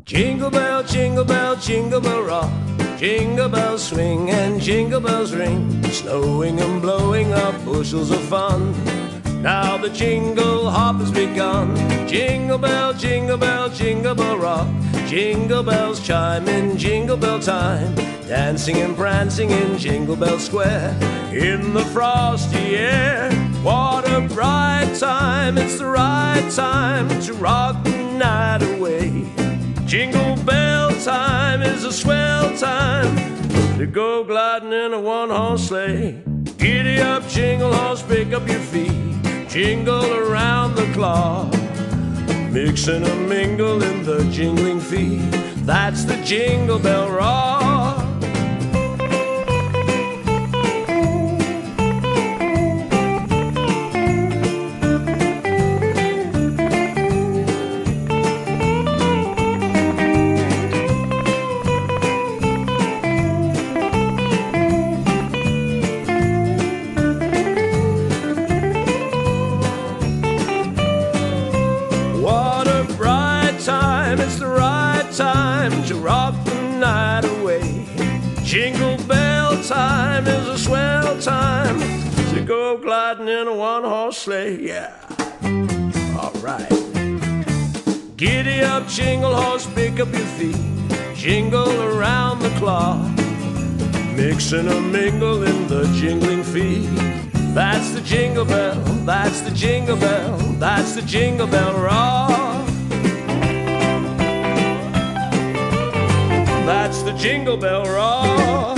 Jingle bell rock. Jingle bells swing and jingle bells ring, snowing and blowing up bushels of fun. Now the jingle hop has begun. Jingle bell rock. Jingle bells chime in jingle bell time, dancing and prancing in Jingle Bell Square. In the frosty air, what a bright time. It's the right time to rock the night away. Jingle bell time is a swell time to go gliding in a one-horse sleigh. Giddy up, jingle horse, pick up your feet, jingle around the clock, mix and a mingle in the jingling feet. That's the Jingle Bell Rock. It's the right time to rock the night away. Jingle bell time is a swell time to go gliding in a one-horse sleigh. Yeah, all right. Giddy up, jingle horse, pick up your feet, jingle around the clock, mix and a mingle in the jingling feet. That's the jingle bell, that's the jingle bell, that's the Jingle Bell Rock. That's the Jingle Bell Rock.